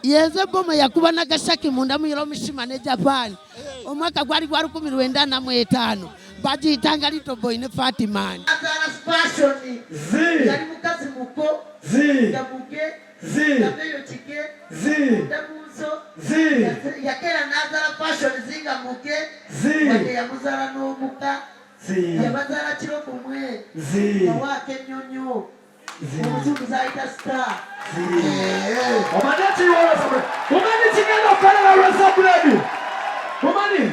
Yeze boma yakuba Nagasaki munda mu Hiroshima ne Japan. Omwaka gwali gwa 1995. Bagiyitanga Little Boy ne Fatima. Azala fashion. Yali mukazi muko. Yabuge. Yabeyo chike. Dabuzo. Yakera nazala fashion zinga muke. Wade yamuzala n'omuka. Yabazala kiro kumwe. Yawake nyonyo. Umuzungu zaita star. Omaneti wala sabre. Omani chingana kala la Raza Blade. Omani.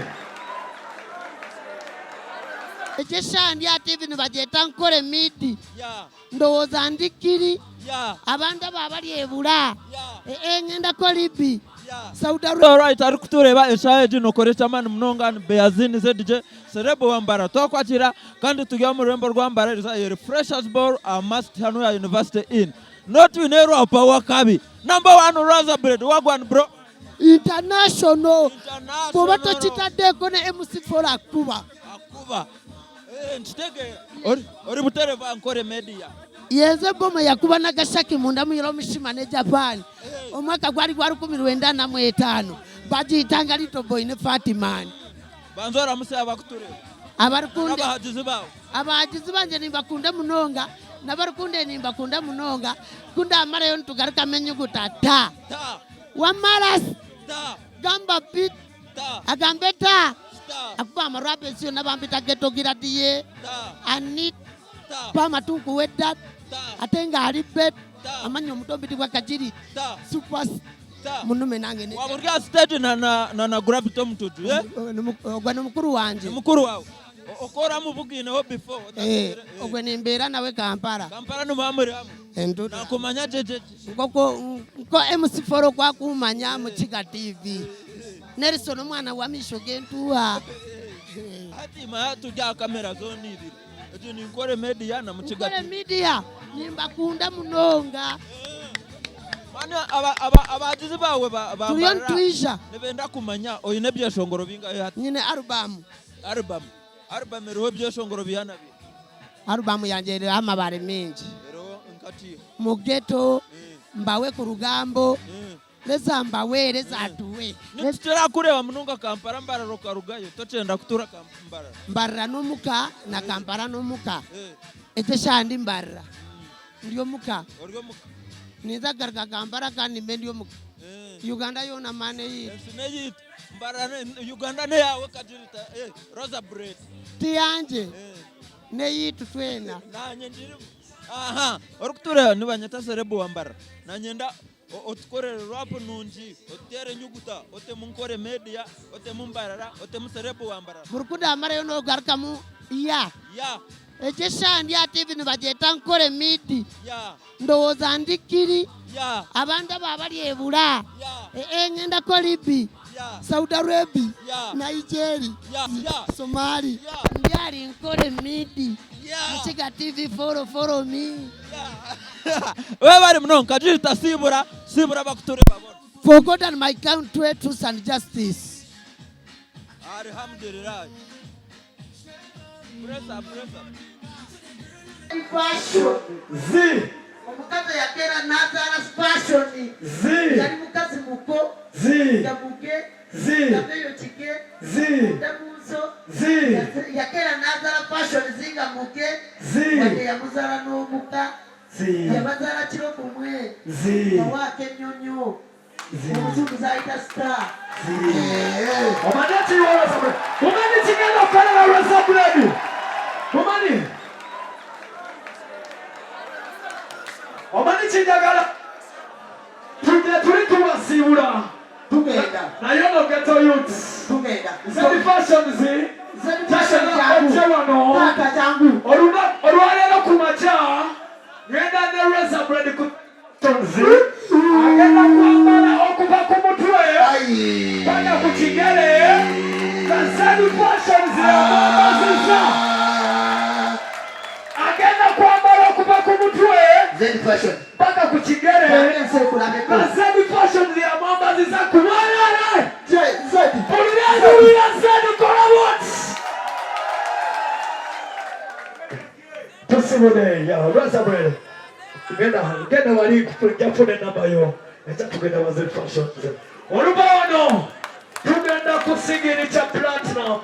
Ekishandi ati ibintu bageta Ankole Media. Ndowoza andikiri. Abantu abali ebula. Ngenda kolibi. All right, ari kutureba eshaye jino koresha mani mnonga Beyazini ZJ Serebo wambara twakwatira kandi tugiye mu rembo rwambara iri Freshers Ball a must hano ya University in not winero apa wakabi number 1 Raza Blade wagwan bro international kuba tochitade kone MC4 akuba ntege ori butereva Ankole Media. Yeze boma yakuba Nagasaki munda mu Hiroshima ne Japan. Omwaka gwali gwa 1995. Bagiyitanga Little Boy ne Fatima. Banzora muse abakuture. Abarukunde. Abahajizi banje nimbakunda munonga. Nabarukunde nimbakunda munonga. Kunda amara yo ntugaruka menyuguta ta. Wamaras. Gamba pit. Agambe ta. Akuba amarabe sio nabambita Ghetto giradiye. Anit. Pama tuku wedat. Atenga haribet. Amanyo mutombiti kwa Kajirita. Super munume nange ne. Waburya stage na gravito mtutu ogwana mukuru wanje. Mukuru wawe. Okora mubugine ho before. Ogwene mbera nawe Kampala. Kampala no mamuri amu. Enduta. Na kumanya jeje. Ko MC4 kwa kumanya mu Chiga TV. Nelson mwana wa mishoge ntuwa. Ati ma tujya kamera zone ibiri. Ejo ni NKORE Media na mu Chiga TV. NKORE Media nimbakunda munonga. Mani abajizi bawe Turion Twisha. Nebenda kumanya oyine byeshongoro binga yati. Nyine Album ero byeshongoro bihana bi. Album yanje ero amabare menji. Ero nkati. Mu Ghetto mbawe ku rugambo. Leza mbawe leza tuwe. Nitira kureba mununga Kampala mbara rokarugayo tocenda kutura Kampala. Mbarra nomuka na Kampala nomuka. Eteshandi mbarra. Ndiyo muka. Niza garga Kampala kandi mbendiyo muka. Uganda yona mane yi. Sineyit mbara Uganda ne yawe Kajirita Raza Blade. Tiyanje. Neyi tutwena. Nanye ndiri. Aha, orukutura nibanyata Serebo wambara. Nanyenda otukore rap nunji otere nyuguta ote NKORE Media ote mumbarara ote Serebo wambara. Burukuda amara yono garkamu ya. Ekishandi ati ibintu bageta Ankole Media. Ndowoza andikiri. Abantu abali ebula. Ngenda kolibi. Saudi Arabia. Nigeria. Somali. Ndiali NKORE Media. Chiga TV follow me. Wewe bari mnonga Kajirita sibura bakuture babona. For God and my country, truth and justice. Alhamdulillah. Presa. Fashion. Omukazi yakera nazala fashion. Yali mukazi muko. Yabuge. Yabeyo chike. Dabuzo. Yakera nazala fashion zinga muke. Wade yamuzala n'omuka. Yabazala kiro kumwe. Yawake nyonyo. Umuzungu zaita star. Omaneti wala sabre. Omani chingana kala la Raza Blade. Omani chingana. Turi tubasibura. Tugenda. Na yono Ghetto youth. Tugenda. Zedi fashion zi. Fashion jangu. Tata jangu. Oruwale no kumacha. Ngenda ne Raza Blade kutonzi. Agenda kwambala okupa kumutwe. Bana kuchigele. Zedi fashion zi. Agenda kwambala okupa kumutwe. Zedi fashion. Baka kuchigele. Zedi fashion zi ya mama ziza kumana. Zedi. Zedi kolabot. Tusimone ya Raza Blade. Genda wali kujafune namba yo. echa tugenda waziri fashion olubaano tugenda kusigiriza platinum